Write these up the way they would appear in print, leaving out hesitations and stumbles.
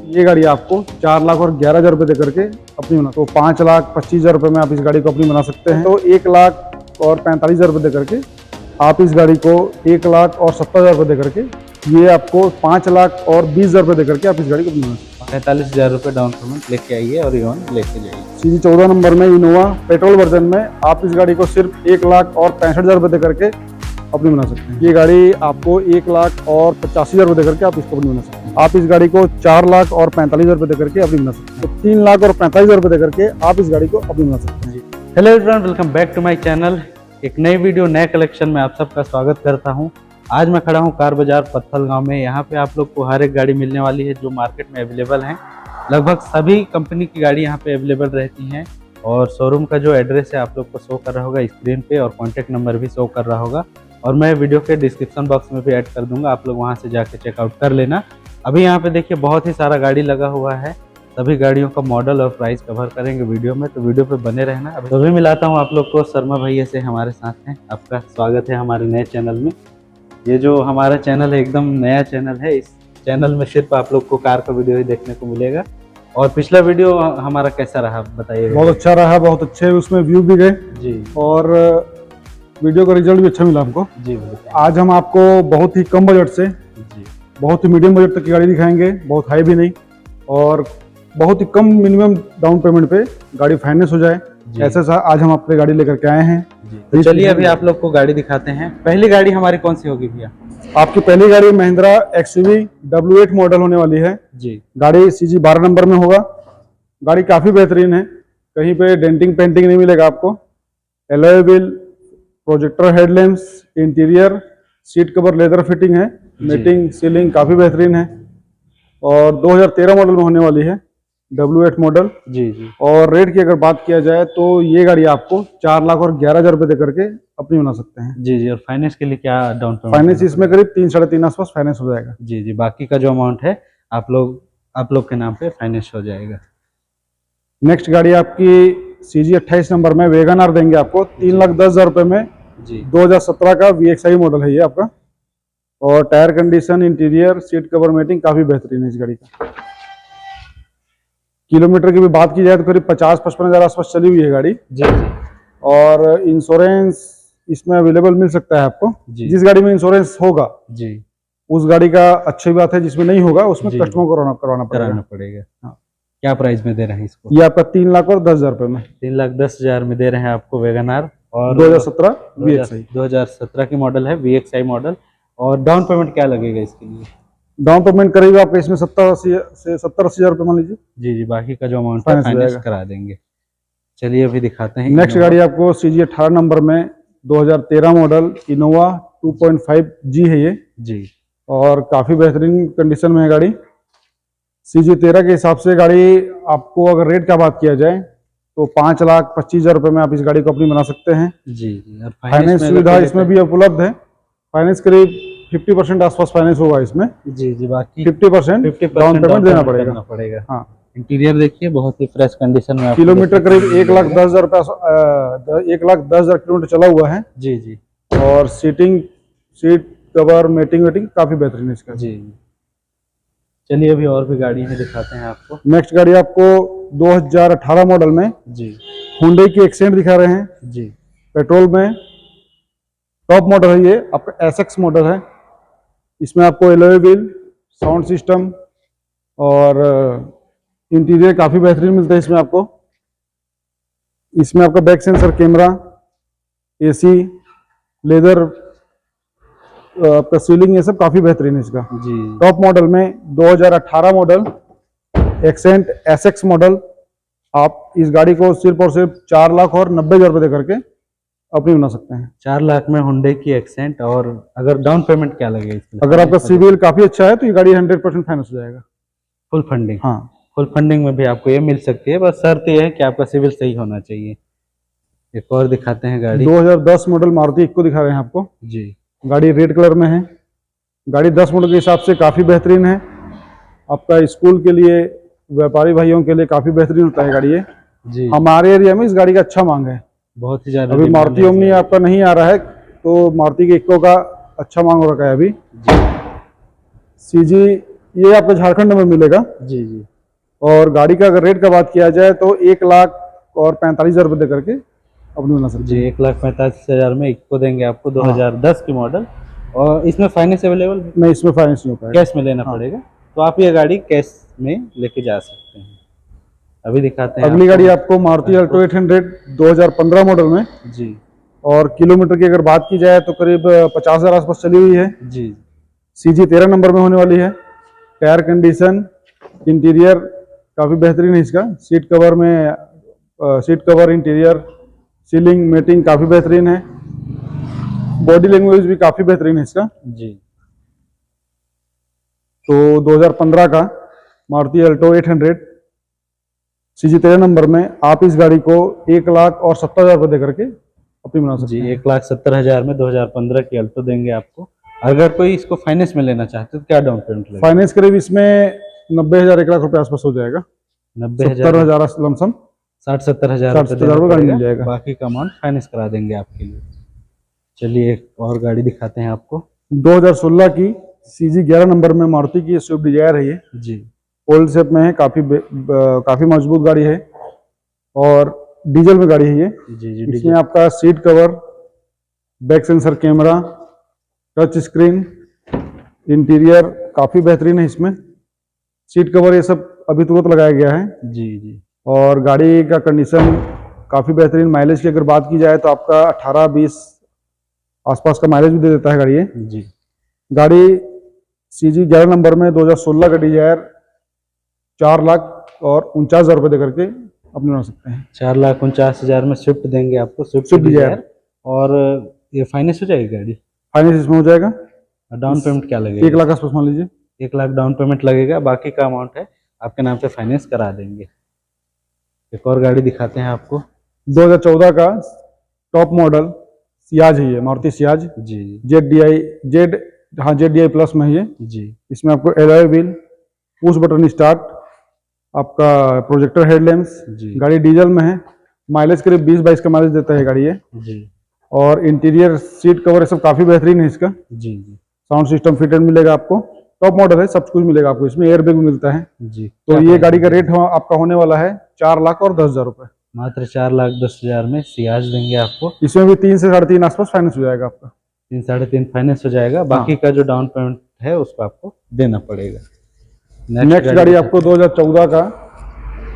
ये गाड़ी आपको 4,11,000 रुपये दे करके अपनी बना, तो 5,25,000 रुपये में आप इस गाड़ी को अपनी बना सकते हैं। तो 1,45,000 रुपये दे करके आप इस गाड़ी को 1,70,000 रुपये दे करके, ये आपको 5,20,000 रुपये दे करके आप इस गाड़ी को अपनी बना सकते हैं। 45,000 रुपये डाउन पेमेंट लेके आइए और इवन लेके जाइए। सीजी 14 नंबर में इनोवा पेट्रोल वर्जन में आप इस गाड़ी को सिर्फ 1,65,000 रुपये दे करके अपनी बना सकते हैं। ये गाड़ी आपको 1,85,000 रुपये दे करके आप इसको अपनी बना सकते हैं। आप इस गाड़ी को 4,45,000 रुपये दे करके अपनी बना सकते हैं। तो 3,45,000 रुपये दे करके आप इस गाड़ी को अपनी बना सकते हैं। Hello everyone, welcome back to my channel. एक नई वीडियो नए कलेक्शन में आप सबका स्वागत करता हूं। आज मैं खड़ा हूं कार बाजार पत्थल गांव में। यहां पे आप लोग को हर एक गाड़ी मिलने वाली है जो मार्केट में अवेलेबल हैं। लगभग सभी कंपनी की गाड़ी यहां पे अवेलेबल रहती हैं और शोरूम का जो एड्रेस है आप लोग को शो कर रहा होगा स्क्रीन पे और कॉन्टैक्ट नंबर भी शो कर रहा होगा और मैं वीडियो के डिस्क्रिप्शन बॉक्स में भी ऐड कर दूंगा, आप लोग वहां से जाके चेकआउट कर लेना। अभी यहाँ पे देखिए बहुत ही सारा गाड़ी लगा हुआ है। सभी गाड़ियों का मॉडल और प्राइस कवर करेंगे वीडियो में, तो वीडियो पे बने रहना। अभी मिलाता हूँ आप लोग को शर्मा भैया से, हमारे साथ हैं। आपका स्वागत है हमारे नए चैनल में। ये जो हमारा चैनल है एकदम नया चैनल है। इस चैनल में सिर्फ आप लोग को कार का वीडियो ही देखने को मिलेगा। और पिछला वीडियो हमारा कैसा रहा बताइए। बहुत अच्छा रहा, बहुत अच्छे उसमें व्यू भी गए जी, और वीडियो का रिजल्ट भी अच्छा मिला हमको जी। आज हम आपको बहुत ही कम बजट से जी, बहुत ही मीडियम बजट तक की गाड़ी दिखाएंगे, बहुत हाई भी नहीं और बहुत ही कम मिनिमम डाउन पेमेंट पे गाड़ी फाइनेंस हो जाए, ऐसा सा आज हम अपनी गाड़ी लेकर के आए हैं। तो चलिए अभी आप लोग को गाड़ी दिखाते हैं। पहली गाड़ी हमारी कौन सी होगी भैया? आपकी पहली गाड़ी महिंद्रा XUV W8 मॉडल होने वाली है जी। गाड़ी CG 12 नंबर में होगा। गाड़ी काफी बेहतरीन है, कहीं पे डेंटिंग पेंटिंग नहीं मिलेगा आपको। Alloy wheel, projector headlamps, interior seat cover leather fitting है, मेटिंग सीलिंग काफी बेहतरीन है और 2013 मॉडल में होने वाली है W8 मॉडल जी जी। और रेट की अगर बात किया जाए तो ये गाड़ी आपको 4,11,000 रुपये दे करके अपनी बना सकते हैं। जी जी। और फाइनेंस के लिए क्या डाउन पेमेंट? फाइनेंस इसमें करीब 3-3.5 आसपास फाइनेंस हो जाएगा। जी जी। बाकी का जो अमाउंट है आप लोग के नाम पे फाइनेंस हो जाएगा। नेक्स्ट गाड़ी आपकी CG 28 नंबर में वैगन आर देंगे आपको 3,10,000 रुपये में जी। 2017 का VXI मॉडल है ये आपका। और tyre condition, interior, seat cover, mating काफी बेहतरीन है इस गाड़ी का। किलोमीटर की भी बात की जाए तो करीब 50-55 हज़ार आसपास चली हुई है गाड़ी जी जी। और इंश्योरेंस इसमें अवेलेबल मिल सकता है आपको। जिस गाड़ी में इंश्योरेंस होगा जी उस गाड़ी का अच्छी बात है, जिसमें नहीं होगा उसमें कस्टमर को करवाना पड़ेगा। हाँ। क्या प्राइस में दे रहे हैं इसको? ये आपका 3,10,000 रुपये में, 3,10,000 में दे रहे हैं आपको वैगन आर और 2017 VXI 2017 की मॉडल है VXI मॉडल। और डाउन पेमेंट क्या लगेगा इसके लिए? डाउन पेमेंट करीब आपका इसमें 70-80 हज़ार रुपये मान लीजिए। जी जी। बाकी का जो अमाउंट है फाइनेंस करा देंगे। चलिए अभी दिखाते हैं। नेक्स्ट गाड़ी आपको CG 18 नंबर में 2013 मॉडल इनोवा 2.5G है ये जी और काफी बेहतरीन कंडीशन में है गाड़ी। CG 13 के हिसाब से गाड़ी आपको अगर रेट का बात किया जाए तो 5,25,000 रुपये में आप इस गाड़ी को अपनी बना सकते हैं जी। फाइनेंस सुविधा इसमें भी उपलब्ध है। फाइनेंस करीब 50% आसपास फाइनेंस होगा इसमें जी जी। बाकी 50% डाउन पेमेंट देना पड़ेगा। हाँ। इंटीरियर देखिए बहुत ही फ्रेश कंडीशन में। किलोमीटर करीब 1,10,000 रुपये 1,10,000 किलोमीटर चला हुआ है जी जी। और सीट कवर, मेटिंग वेटिंग काफी बेहतरीन है इसका जी। चलिए अभी और भी गाड़ी है दिखाते हैं आपको। नेक्स्ट गाड़ी आपको 2018 मॉडल में जी हुंडई की एक्सेंट दिखा रहे हैं जी। पेट्रोल में टॉप मॉडल है ये आपका SX मॉडल है। इसमें आपको एलॉय व्हील, साउंड सिस्टम और इंटीरियर काफी बेहतरीन मिलता है इसमें आपको। इसमें आपका back sensor camera, AC, leather, आपका सीलिंग, ये सब काफी बेहतरीन है इसका जी। टॉप मॉडल में 2018 मॉडल एक्सेंट SX मॉडल आप इस गाड़ी को सिर्फ और सिर्फ 4,90,000 रुपये दे करके अपनी बना सकते हैं। 4 लाख में हुंडई की एक्सेंट। और अगर डाउन पेमेंट क्या लगेगा इसमें? अगर आपका सिविल काफी अच्छा है तो ये गाड़ी 100% फाइनेंस हो जाएगा। Full funding? हाँ, फुल फंडिंग में भी आपको ये मिल सकती है, बस शर्त ये है कि आपका सिविल सही होना चाहिए। एक और दिखाते हैं गाड़ी। 2010 मॉडल मारुति इक्को दिखा रहे हैं आपको जी। गाड़ी रेड कलर में है। गाड़ी 10 मॉडल के हिसाब से काफी बेहतरीन है। आपका स्कूल के लिए, व्यापारी भाइयों के लिए काफी बेहतरीन होता है गाड़ी ये जी। हमारे एरिया में इस गाड़ी का अच्छा मांग है, बहुत ही ज्यादा। अभी मारुति ओमनी आपका नहीं आ रहा है तो मारुति के इक्को का अच्छा मांग हो रखा है अभी। CG ये आपको झारखंड में मिलेगा। जी जी। और गाड़ी का अगर रेट का बात किया जाए तो 1,45,000 रुपये दे करके अपने बना सकते जी हैं। 1,45,000 में इक्को देंगे आपको 2010 की मॉडल। और इसमें फाइनेंस अवेलेबल है? नहीं, इसमें फाइनेंस नहीं हो पाएगा, कैश में लेना पड़ेगा। तो आप ये गाड़ी कैश में लेके जा सकते हैं। अभी दिखाते हैं अगली गाड़ी आपको मारुति अल्टो 800 2015 मॉडल में। जी और किलोमीटर की अगर बात की जाए तो करीब 50,000 आसपास चली हुई है। जी। CG 13 नंबर में होने वाली है। टायर कंडीशन, इंटीरियर काफ़ी बेहतरीन है इसका। Seat cover, interior, ceiling, mating काफ़ी बेहतरीन है। बॉडी लैंग्वेज भी काफ़ी बेहतरीन है इसका। जी। तो 2015 का मारुति अल्टो 800 CG 13 नंबर में आप इस गाड़ी को 1,70,000 रुपये दे करके अपनी बना सकते जी हैं। 1,70,000 में 2015 की अल्टो देंगे आपको। अगर कोई इसको फाइनेंस में लेना चाहते तो क्या डाउन पेमेंट लगेगा? फाइनेंस करीब इसमें 90,000 1 लाख रुपये आसपास हो जाएगा। 90,000 70,000 लमसम 60-70,000 60-70,000 रुपये गाड़ी मिल जाएगा। बाकी का अमाउंट फाइनेंस करा देंगे आपके लिए। चलिए एक और गाड़ी दिखाते हैं आपको। 2016 की CG 11 नंबर में मारुति की स्विफ्ट डिजायर है ये। जी ओल्ड शेप में है, काफी मजबूत गाड़ी है और डीजल में गाड़ी है ये। जी जी। इसमें आपका seat cover, back sensor camera, touch screen, interior काफी बेहतरीन है इसमें। सीट कवर ये सब अभी तुरंत लगाया गया है। जी जी। और गाड़ी का कंडीशन काफी बेहतरीन। माइलेज की अगर बात की जाए तो आपका 18-20 आसपास का माइलेज भी दे देता है गाड़ी ये। जी। गाड़ी CG 11 नंबर में 2016 का डिजायर 4,49,000 रुपये दे करके अपने बना सकते हैं। 4,49,000 में स्विफ्ट देंगे आपको, स्विफ्ट स्विफ्ट डिजायर। डिजायर। और ये फाइनेंस हो जाएगी गाड़ी? फाइनेंस इसमें हो जाएगा। डाउन पेमेंट क्या लगेगा? 1 लाख आसपास मान लीजिए। 1 लाख डाउन पेमेंट लगेगा, बाकी का अमाउंट है आपके नाम पे फाइनेंस करा देंगे। एक और गाड़ी दिखाते हैं आपको। 2014 का टॉप मॉडल सियाज है ये, मारुति सियाज। जी ZDI प्लस में है ये। जी। इसमें आपको alloy wheel, push button start, आपका प्रोजेक्टर हेडलैम्प्स। जी गाड़ी डीजल में है। माइलेज करीब 20-22 का माइलेज देता है गाड़ी ये। जी और इंटीरियर, सीट कवर, ये सब काफी बेहतरीन है इसका। जी जी। साउंड सिस्टम फिटेड मिलेगा आपको। टॉप मॉडल है, सब कुछ मिलेगा आपको इसमें। एयरबैग भी मिलता है। जी। तो ये गाड़ी का रेट आपका होने वाला है 4,10,000 रुपये। मात्र 4,10,000 में सियाज देंगे आपको। इसमें भी 3 से 3.5 आसपास फाइनेंस हो जाएगा आपका। 3-3.5 फाइनेंस हो जाएगा, बाकी का जो डाउन पेमेंट है उसको आपको देना पड़ेगा। नेक्स्ट गाड़ी आपको 2014 का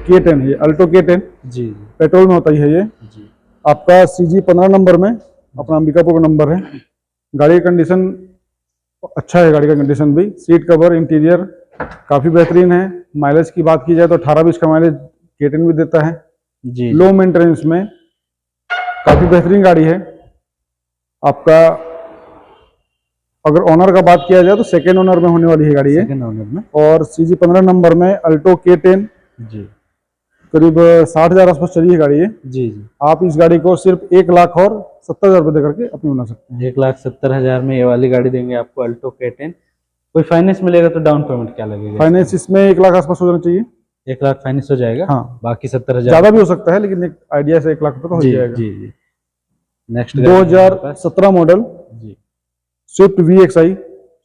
K10 है, अल्टो K10। जी पेट्रोल में होता ही है ये। जी। आपका CG 15 नंबर में, अपना अंबिकापुर का नंबर है। गाड़ी का कंडीशन अच्छा है, गाड़ी का कंडीशन भी। सीट कवर, इंटीरियर काफी बेहतरीन है। माइलेज की बात की जाए तो 18-20 का माइलेज K10 भी देता है। जी। लो मेंटेनेंस में काफी बेहतरीन गाड़ी है। आपका अगर ओनर का बात किया जाए तो सेकेंड ओनर में होने वाली है गाड़ी है। सेकंड ओनर में। और CG 15 नंबर में अल्टो K10 जी करीब 60,000 आसपास चली है गाड़ी है। जी जी। आप इस गाड़ी को सिर्फ 1,70,000 रुपये दे करके अपनी बना सकते हैं। 1,70,000 में ये वाली गाड़ी देंगे आपको, अल्टो K10। कोई फाइनेंस मिलेगा तो डाउन पेमेंट क्या लगेगा? फाइनेंस इसमें 1 लाख आसपास हो जाना चाहिए। 1 लाख फाइनेंस हो जाएगा। हाँ। बाकी 70,000 ज्यादा भी हो सकता है, लेकिन एक आइडिया से 1 लाख रुपये तो हो जी जाएगा। जी जी। नेक्स्ट 2017 मॉडल जी स्विफ्ट VXI,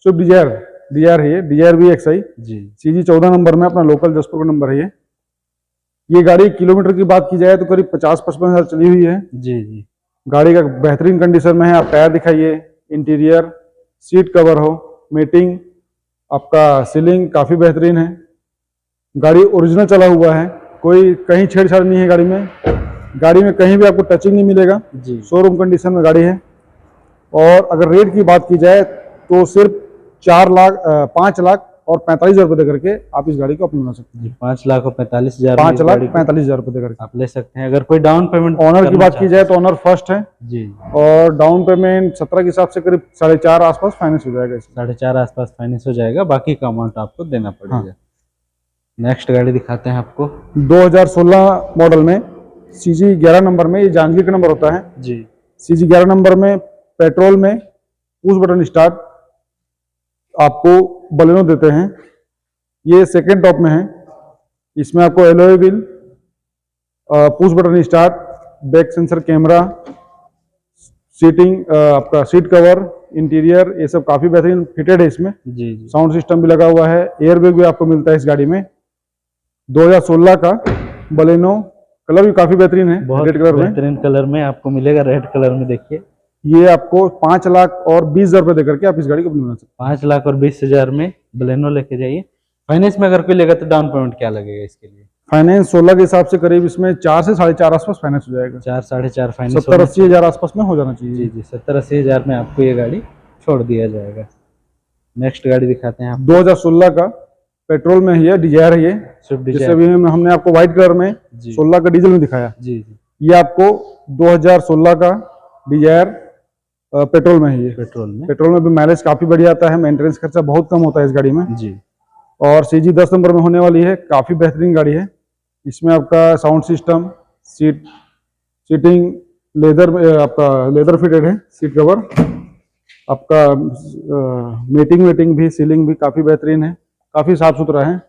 स्विफ्ट डिजायर है ये, डिजायर VXI। जी CG 14 नंबर में, अपना लोकल जसपुर का नंबर है ये। ये गाड़ी किलोमीटर की बात की जाए तो करीब 50-55 हज़ार चली हुई है। जी जी। गाड़ी का बेहतरीन कंडीशन में है। आप टायर दिखाइए, इंटीरियर, सीट कवर हो, मेटिंग, आपका सीलिंग काफी बेहतरीन है। गाड़ी ओरिजिनल चला हुआ है, कोई कहीं छेड़छाड़ नहीं है गाड़ी में। गाड़ी में कहीं भी आपको टचिंग नहीं मिलेगा। जी। शोरूम कंडीशन में गाड़ी है। और अगर रेट की बात की जाए तो सिर्फ 5,45,000 रुपये दे करके आप इस गाड़ी को अपनी बना सकते हैं। जी 5,45,000 में 5,45,000 रुपये दे करके आप ले सकते हैं। अगर कोई डाउन पेमेंट ऑनर की बात की जाए तो ऑनर फर्स्ट है। जी। और डाउन पेमेंट 17 के हिसाब से करीब 4.5 आसपास फाइनेंस हो जाएगा इसका। 4.5 आसपास फाइनेंस हो जाएगा, बाकी का अमाउंट आपको देना पड़ेगा। नेक्स्ट गाड़ी दिखाते हैं आपको। 2016 मॉडल में CG 11 नंबर में, ये जांजगीर का नंबर होता है। जी। CG 11 नंबर में पेट्रोल में पुश बटन स्टार्ट आपको बलेनो देते हैं। ये सेकेंड टॉप में है। इसमें आपको alloy wheel, push button start, back sensor camera, seating, आपका सीट कवर, इंटीरियर ये सब काफी बेहतरीन फिटेड है इसमें। जी जी। साउंड सिस्टम भी लगा हुआ है, एयरबैग भी आपको मिलता है इस गाड़ी में। 2016 का बलेनो, कलर भी काफी बेहतरीन है, बहुत रेड कलर में। बेहतरीन कलर में आपको मिलेगा, रेड कलर में। देखिए ये आपको 5,20,000 रुपए देकर के आप इस गाड़ी को अपनी बना सकते 5,20,000 में बलेनो लेके जाइए। फाइनेंस में अगर कोई लेगा तो डाउन पेमेंट क्या लगेगा इसके लिए? हैं। फाइनेंस 16 के हिसाब से करीब इसमें 4 से 4.5 आसपास फाइनेंस हो जाएगा। 4-4.5 फाइनेंस 70-80 हजार आसपास में हो जाना चाहिए। जी जी, 70-80 हजार में आपको ये गाड़ी छोड़ दिया जाएगा। नेक्स्ट गाड़ी दिखाते हैं आप। 2016 का पेट्रोल में ही है, डिजायर है ये, स्विफ्ट जैसे डिजायर। अभी हमने आपको व्हाइट कलर में जी 16 का डीजल में दिखाया, जी जी। ये आपको 2016 का डिजायर पेट्रोल में है ये। पेट्रोल में। पेट्रोल में भी माइलेज काफी बढ़िया आता है, मेंटेनेंस खर्चा बहुत कम होता है इस गाड़ी में। जी। और सीजी 10 नंबर में होने वाली है, काफी बेहतरीन गाड़ी है। इसमें आपका साउंड सिस्टम, सीटिंग लेदर, आपका लेदर फिटेड है, सीट कवर आपका, मेटिंग भी, सीलिंग भी काफी बेहतरीन है, काफी साफ सुथरा है।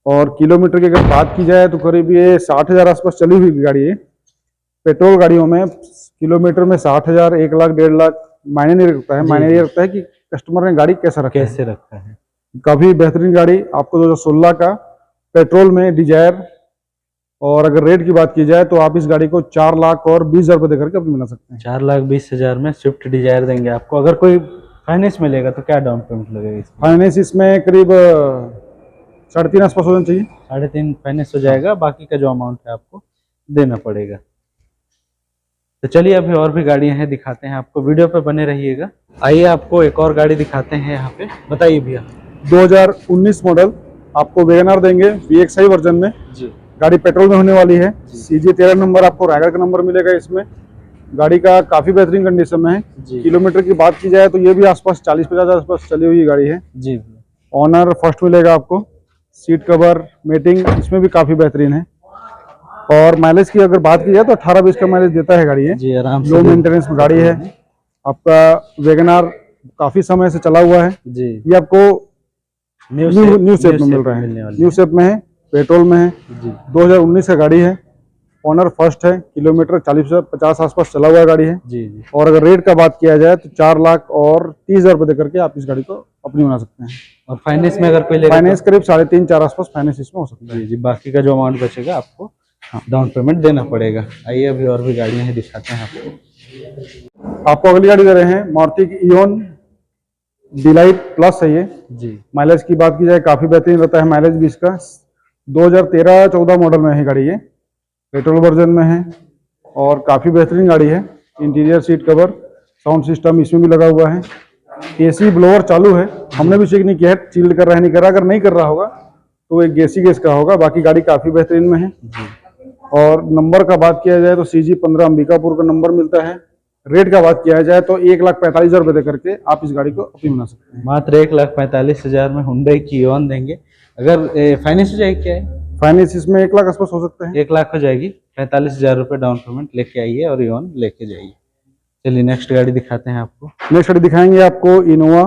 और किलोमीटर की अगर बात की जाए तो करीब ये 60,000 आसपास चली हुई गाड़ी है। पेट्रोल गाड़ियों में किलोमीटर में 60,000, 1 लाख, 1.5 लाख मायने नहीं रखता है। मायने ये रखता है कि कस्टमर ने गाड़ी कैसा रखा है। कैसे रखा है। काफी बेहतरीन गाड़ी आपको 2016 का पेट्रोल में डिजायर। और अगर रेट की बात की जाए तो आप इस गाड़ी को 4,20,000 रुपए देकर के अपनी बना सकते हैं। 4,20,000 में स्विफ्ट डिजायर देंगे आपको। अगर कोई फाइनेंस में लेगा तो क्या डाउन पेमेंट लगेगा इसमें? फाइनेंस इसमें करीब 3.5 आसपास होना चाहिए। 3.5 फाइनेंस हो जाएगा, बाकी का जो अमाउंट है आपको देना पड़ेगा। तो चलिए अभी और भी गाड़ियां हैं, दिखाते हैं आपको, वीडियो पे बने रहिएगा। आइए आपको एक और गाड़ी दिखाते हैं यहाँ पे। बताइए भैया। 2019 मॉडल आपको वैगनआर देंगे VXI वर्जन में। जी। गाड़ी पेट्रोल में होने वाली है। CG 13 नंबर आपको रायगढ़ का नंबर मिलेगा इसमें। गाड़ी का काफी बेहतरीन कंडीशन में है। किलोमीटर की बात की जाए तो ये भी आसपास 40-50 आसपास चली हुई गाड़ी है जी। ऑनर फर्स्ट मिलेगा आपको। सीट कवर, मेटिंग इसमें भी काफी बेहतरीन है। और माइलेज की अगर बात की जाए तो 18-20 का माइलेज देता है गाड़ी है जी, आराम से। लो मेंटेनेंस में गाड़ी है। आपका वैगनआर काफी समय से चला हुआ है जी। ये आपको न्यू शेप में मिल रहा है, न्यू शेप में है, पेट्रोल में है जी। 2019 का गाड़ी है, ऑनर फर्स्ट है, किलोमीटर 40 से 50 आसपास चला हुआ गाड़ी है जी जी। और अगर रेट का बात किया जाए तो 4,30,000 रुपए देकर के आप इस गाड़ी को अपनी बना सकते हैं। और फाइनेंस में अगर कोई लेगा फाइनेंस करीब 3.5-4 आसपास फाइनेंस इसमें हो सकता है। जी जी, बाकी का जो अमाउंट बचेगा आपको डाउन पेमेंट देना पड़ेगा। आइए अभी और भी गाड़ियां हैं, दिखाते हैं आपको अगली गाड़ी दे रहे हैं मारुति की इओन डिलाइट प्लस है ये। जी। माइलेज की बात की जाए काफी बेहतरीन रहता है माइलेज भी इसका। 2013-14 मॉडल में है गाड़ी ये, पेट्रोल वर्जन में है और काफी बेहतरीन गाड़ी है। Interior, seat cover, sound system इसमें भी लगा हुआ है। AC ब्लोअर चालू है, हमने भी चेक नहीं किया है चिल्ड कर रहा है नहीं कर रहा। अगर नहीं कर रहा होगा तो एक गैस का होगा। बाकी गाड़ी काफी बेहतरीन में है। और नंबर का बात किया जाए तो CG 15 अंबिकापुर का नंबर मिलता है। रेट का बात किया जाए तो 1,45,000 रुपए देकर के आप इस गाड़ी को अपनी बना सकते हैं। मात्र 1,45,000 में हुंडई की इओन देंगे। अगर फाइनेंस हो जाएगी, क्या है फाइनेंस इसमें 1 लाख आसपास हो सकता है। 1 लाख हो जाएगी। 45,000 रुपये डाउन पेमेंट लेके आइए और इओन लेके जाइए। चलिए नेक्स्ट गाड़ी दिखाते हैं आपको। नेक्स्ट गाड़ी दिखाएंगे आपको इनोवा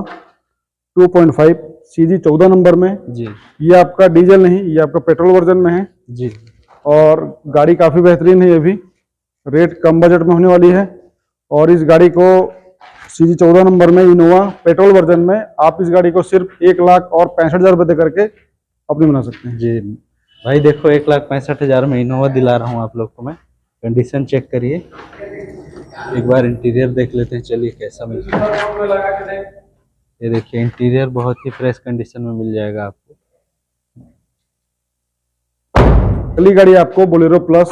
2.5 CG 14 नंबर में। जी। ये आपका डीजल नहीं, ये आपका पेट्रोल वर्जन में है जी। और गाड़ी काफी बेहतरीन है। ये भी रेट कम बजट में होने वाली है और इस गाड़ी को CG 14 नंबर में इनोवा पेट्रोल वर्जन में आप इस गाड़ी को सिर्फ 1,65,000 रुपए देकर के अपनी बना सकते हैं। जी भाई देखो, 1,65,000 में इनोवा दिला रहा हूँ आप लोग को मैं। कंडीशन चेक करिए, एक बार इंटीरियर देख लेते हैं। चलिए कैसा मिलता है। ये देखिए इंटीरियर बहुत ही फ्रेश कंडीशन में मिल जाएगा आपको। अगली गाड़ी आपको बोलेरो प्लस,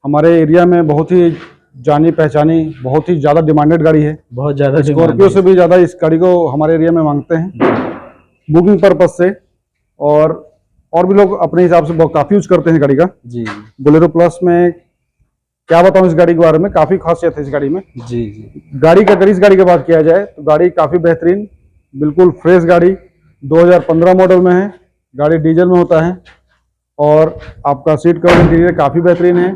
हमारे एरिया में बहुत ही जानी पहचानी, बहुत ही ज्यादा डिमांडेड गाड़ी है। बहुत ज्यादा स्कॉर्पियो से भी ज्यादा इस गाड़ी को हमारे एरिया में मांगते हैं बुकिंग पर्पज से। और भी लोग अपने हिसाब से काफी यूज करते हैं गाड़ी का। जी। बोलेरो प्लस में क्या बताऊं इस गाड़ी के बारे में, काफी खासियत है इस गाड़ी में। जी जी। गाड़ी का, अगर इस गाड़ी की बात किया जाए तो गाड़ी काफी बेहतरीन, बिल्कुल फ्रेश गाड़ी 2015 मॉडल में है। गाड़ी डीजल में होता है और आपका सीट कवर, इंटीरियर काफी बेहतरीन है।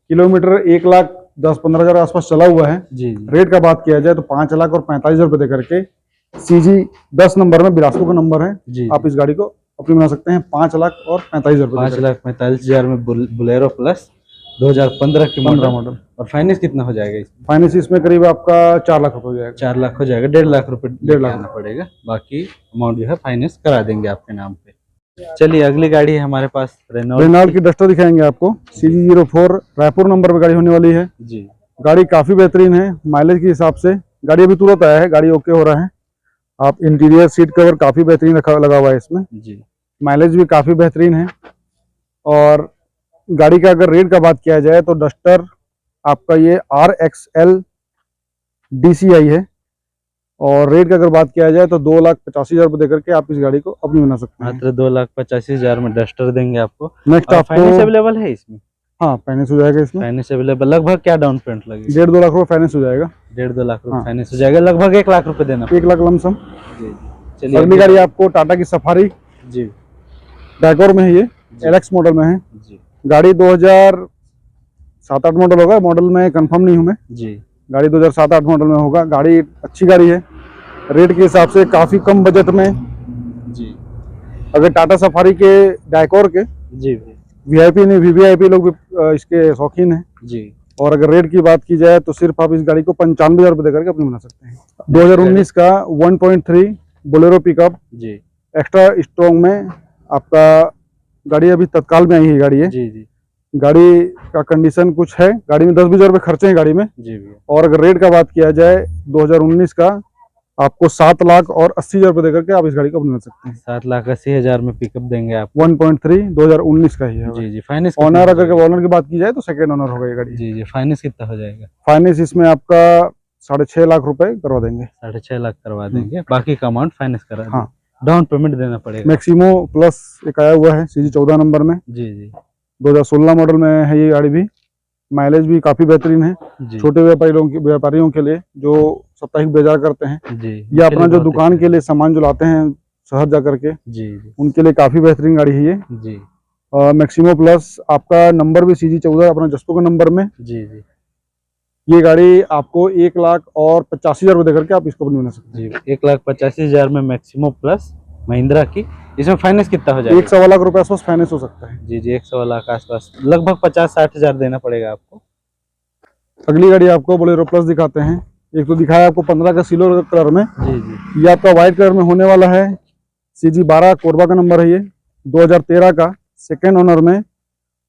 किलोमीटर 1,10,15,000 आसपास चला हुआ है। जी। रेट का बात किया जाए तो 5,45,000 रुपए देकर के CG 10 नंबर में, बिलासपुर का नंबर है जी। आप इस गाड़ी को अपनी बना सकते हैं 5,45,000 रुपए। 5,45,000 में बोलेरो प्लस 2015 की 15 मॉडल। मॉडल। और फाइनेंस कितना हो जाएगा इसमें? फाइनेंस इसमें करीब आपका 4 लाख रुपए हो जाएगा। 4 लाख हो जाएगा, 1.5 लाख रुपए 1.5 लाख आना पड़ेगा, बाकी अमाउंट जो है फाइनेंस करा देंगे आपके नाम पे। चलिए अगली गाड़ी है हमारे पास रेनॉल्ट की डस्टर दिखाएंगे आपको, CG04 रायपुर नंबर पे गाड़ी होने वाली है जी। गाड़ी काफी बेहतरीन है माइलेज के हिसाब से। गाड़ी अभी तुरंत आया है, गाड़ी ओके हो रहा है। आप इंटीरियर सीट कवर काफी बेहतरीन लगा हुआ है इसमें, जी माइलेज भी काफी बेहतरीन है। और गाड़ी का अगर रेट का बात किया जाए तो डस्टर आपका ये RXL DCI है, और रेट की अगर बात किया जाए तो 2,85,000 रुपये देकर के आप इस गाड़ी को अपनी बना सकते हैं। मात्र 2,85,000 में डस्टर देंगे आपको। नेक्स्ट आपको फाइनेंस अवेलेबल है इसमें? हाँ, फाइनेंस हो जाएगा इसमें। Finance available. लगभग क्या डाउन पेमेंट लगेगा? 1.5-2 लाख रुपये फाइनेंस हो जाएगा। 1.5-2 लाख रुपए हाँ। फाइनेंस हो जाएगा, लगभग 1 लाख रुपए देना 1 लाख लमसम। जी। चलिए अगली गाड़ी आपको टाटा की सफारी जी डायकोर में है, ये LX मॉडल में है। जी गाड़ी 2007-8 मॉडल होगा, मॉडल में कंफर्म नहीं हूँ मैं। जी गाड़ी 2007-8 मॉडल में होगा। गाड़ी अच्छी गाड़ी है, रेट के हिसाब से काफ़ी कम बजट में। जी अगर टाटा सफारी के डायकोर के जी VIP नहीं VVIP लोग भी इसके शौकीन हैं। जी। और अगर रेट की बात की जाए तो सिर्फ आप इस गाड़ी को 95,000 रुपये देकर के अपनी बना सकते हैं। 2019 का 1.3 बोलेरो पिकअप जी एक्स्ट्रा स्ट्रॉन्ग में आपका गाड़ी अभी तत्काल में आई है गाड़ी है। जी जी गाड़ी का कंडीशन कुछ है, गाड़ी में 10-20 हज़ार रुपये खर्चे हैं गाड़ी में। जी भैया। और अगर रेट का बात किया जाए 2019 का आपको 7,80,000 रुपये देकर के आप इस गाड़ी को अपनी बना सकते हैं। 7,80,000 में पिकअप देंगे आप। 1.3 2019 का ही है। जी जी। फाइनेंस ऑनर अगर ऑनर की बात की जाए तो सेकेंड ऑनर होगा ये गाड़ी। जी जी। फाइनेंस कितना हो जाएगा? फाइनेंस इसमें आपका 6.5 लाख रुपए करवा देंगे। 6.5 लाख करवा देंगे, बाकी का अमाउंट फाइनेंस करा देंगे। हाँ। डाउन पेमेंट देना पड़ेगा। मैक्सिमो प्लस एक आया हुआ है CG14 नंबर में, जी जी 2016 मॉडल में है ये गाड़ी भी। माइलेज भी काफी बेहतरीन है जी छोटे व्यापारियों के लिए जो साप्ताहिक बाजार करते हैं, जी। या अपना जो दुकान के लिए सामान जो लाते हैं शहर जा करके, जी उनके लिए काफी बेहतरीन गाड़ी है ये। जी मैक्सिमो प्लस आपका नंबर भी CG14 अपना जसपुर के नंबर में। जी जी ये गाड़ी आपको 1,85,000 रुपये देकर के आप इसको अपनी बना सकते हैं। जी। 1,85,000 में मैक्सिमो प्लस महिंद्रा की। इसमें फाइनेंस कितना हो जाएगा? 1.25 लाख रुपए आसपास फाइनेंस हो सकता है। जी जी। 100 लाख आसपास, लगभग 50-60 हज़ार देना पड़ेगा आपको। अगली गाड़ी आपको बोलेरो प्लस दिखाते हैं। एक तो दिखाया आपको 15 का सिल्वर कलर में, जी जी ये आपका व्हाइट कलर में होने वाला है। CG12 कोरबा का नंबर है ये, 2013 का, सेकेंड ओनर में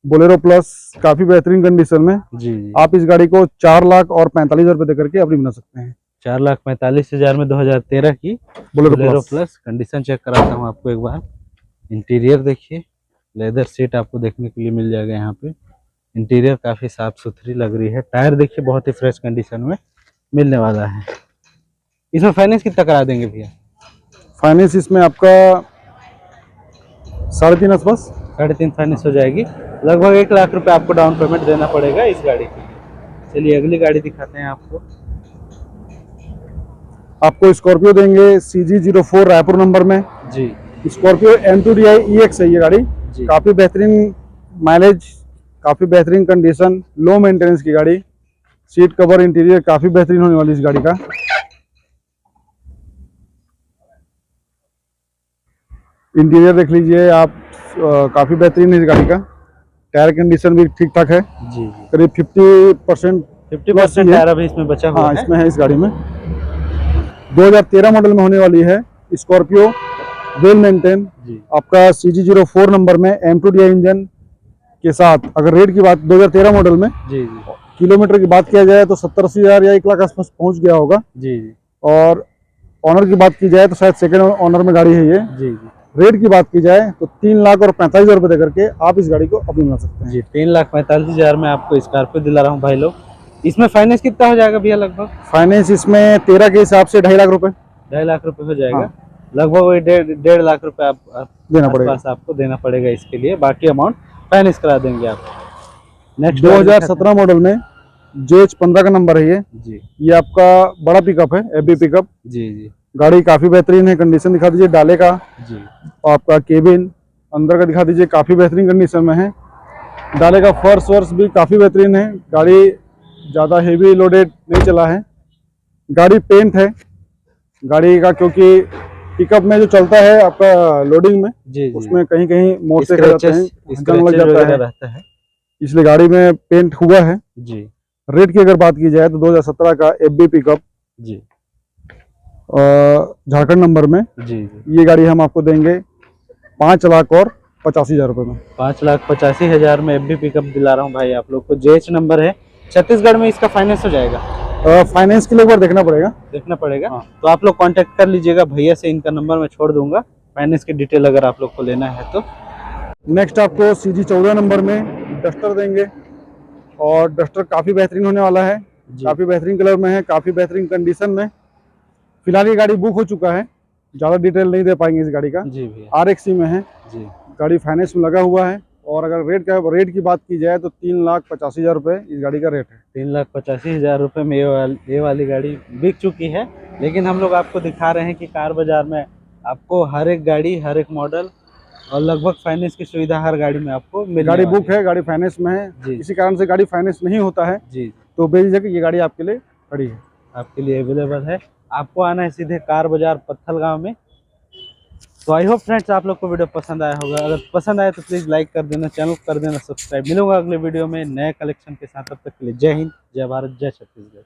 बोलेरो प्लस, काफी बेहतरीन कंडीशन में। जी जी। आप इस गाड़ी को 4,45,000 रुपये देकर के अपनी बना सकते हैं। 4,45,000 में 2013 की बोलेरो प्लस। कंडीशन चेक कराता हूँ आपको एक बार। इंटीरियर देखिए, लेदर सीट आपको देखने के लिए मिल जाएगा यहाँ पे। इंटीरियर काफी साफ सुथरी लग रही है। टायर देखिए बहुत ही फ्रेश कंडीशन में मिलने वाला है। इसमें फाइनेंस कितना करा देंगे भैया? फाइनेंस इसमें आपका 3.5 आसपास। 3.5 फाइनेंस हो जाएगी। लगभग 1 लाख रुपए आपको डाउन पेमेंट देना पड़ेगा इस गाड़ी के लिए। चलिए अगली गाड़ी दिखाते हैं आपको। आपको स्कॉर्पियो देंगे CG04 रायपुर नंबर में। जी। स्कॉर्पियो M2DI EX है ये गाड़ी। जी। काफी बेहतरीन माइलेज, काफी बेहतरीन कंडीशन, लो मेंटेनेंस की गाड़ी। सीट कवर इंटीरियर काफी बेहतरीन होने वाली इस गाड़ी का। इंटीरियर देख लीजिए आप, काफी बेहतरीन है इस गाड़ी का। टायर कंडीशन भी ठीक ठाक है। जी जी। करीब 50% 50% टायर अभी इसमें बचा हुआ हाँ है। इसमें है इस गाड़ी में। 2013 मॉडल में होने वाली है स्कॉर्पियो, वेल मेंटेन। आपका CG04 नंबर में M2DI इंजन के साथ। अगर रेट की बात 2013 मॉडल में, जी जी किलोमीटर की बात किया जाए तो 70-80 हज़ार या 1 लाख आसपास पहुंच गया होगा। जी जी और ऑनर की बात की जाए तो शायद सेकेंड ऑनर में गाड़ी है ये। जी जी। रेट की बात की जाए तो 3,45,000 रुपये देकर के आप इस गाड़ी को अपनी बना सकते हैं। जी। 3,45,000 में आपको स्कॉर्पियो दिला रहा हूँ भाई लोग। इसमें फाइनेंस कितना हो जाएगा भैया? लगभग फाइनेंस इसमें 13 के हिसाब से 2.5 लाख रुपए। 2.5 लाख रुपए हो जाएगा। हाँ। लगभग वही 1.5 लाख रुपए आप देना पड़ेगा। आसपास आपको देना पड़ेगा इसके लिए। बाकी अमाउंट फाइनेंस करा देंगे आप। नेक्स्ट 2017 मॉडल में JH15 का नंबर है ये। जी। ये आपका बड़ा पिकअप है, FB पिकअप। जी जी गाड़ी काफी बेहतरीन है। कंडीशन दिखा दीजिए डाले का, जी। आपका केबिन अंदर का दिखा दीजिए, काफी बेहतरीन कंडीशन में है। डाले का फर्श वर्श भी काफी बेहतरीन है। गाड़ी ज्यादा हेवी लोडेड नहीं चला है। गाड़ी पेंट है गाड़ी का, क्योंकि पिकअप में जो चलता है आपका लोडिंग में, जी जी। उसमें कहीं कहीं मोड़ से खा जाते हैं, जंग लग स्क्रैचेस जाता वगैरह है। रहता है। इसलिए गाड़ी में पेंट हुआ है। जी रेट की अगर बात की जाए तो 2017 का FB पिकअप जी झारखंड नंबर में, जी ये गाड़ी हम आपको देंगे 5,85,000 रुपये में। 5,85,000 में FB पिकअप दिला रहा हूँ भाई आप लोग को। JH नंबर है, छत्तीसगढ़ में इसका फाइनेंस हो जाएगा। फाइनेंस के लिए एक बार देखना पड़ेगा। हाँ। तो आप लोग कांटेक्ट कर लीजिएगा भैया से, इनका नंबर मैं छोड़ दूंगा, फाइनेंस की डिटेल अगर आप लोग को लेना है तो। नेक्स्ट आपको CG 14 नंबर में डस्टर देंगे, और डस्टर काफ़ी बेहतरीन होने वाला है। काफ़ी बेहतरीन कलर में है, काफ़ी बेहतरीन कंडीशन में। फिलहाल ये गाड़ी बुक हो चुका है, ज़्यादा डिटेल नहीं दे पाएंगे इस गाड़ी का। जी भैया। RXC में है जी। गाड़ी, फाइनेंस में लगा हुआ है। और अगर रेट की बात की जाए तो 3,85,000 रुपये इस गाड़ी का रेट है। 3,85,000 रुपये में ये वाली गाड़ी बिक चुकी है। लेकिन हम लोग आपको दिखा रहे हैं कि कार बाजार में आपको हर एक गाड़ी, हर एक मॉडल और लगभग फाइनेंस की सुविधा हर गाड़ी में आपको मिल। गाड़ी बुक है, गाड़ी फाइनेंस में है। किसी कारण से गाड़ी फाइनेंस नहीं होता है जी, तो बेझिझक ये गाड़ी आपके लिए खड़ी है, आपके लिए अवेलेबल है। आपको आना है सीधे कार बाजार पत्थल गांव में। तो आई होप फ्रेंड्स आप लोग को वीडियो पसंद आया होगा। अगर पसंद आया तो प्लीज़ लाइक कर देना, चैनल कर देना सब्सक्राइब। मिलूंगा अगले वीडियो में नए कलेक्शन के साथ। तब तक के लिए जय हिंद, जय भारत, जय छत्तीसगढ़।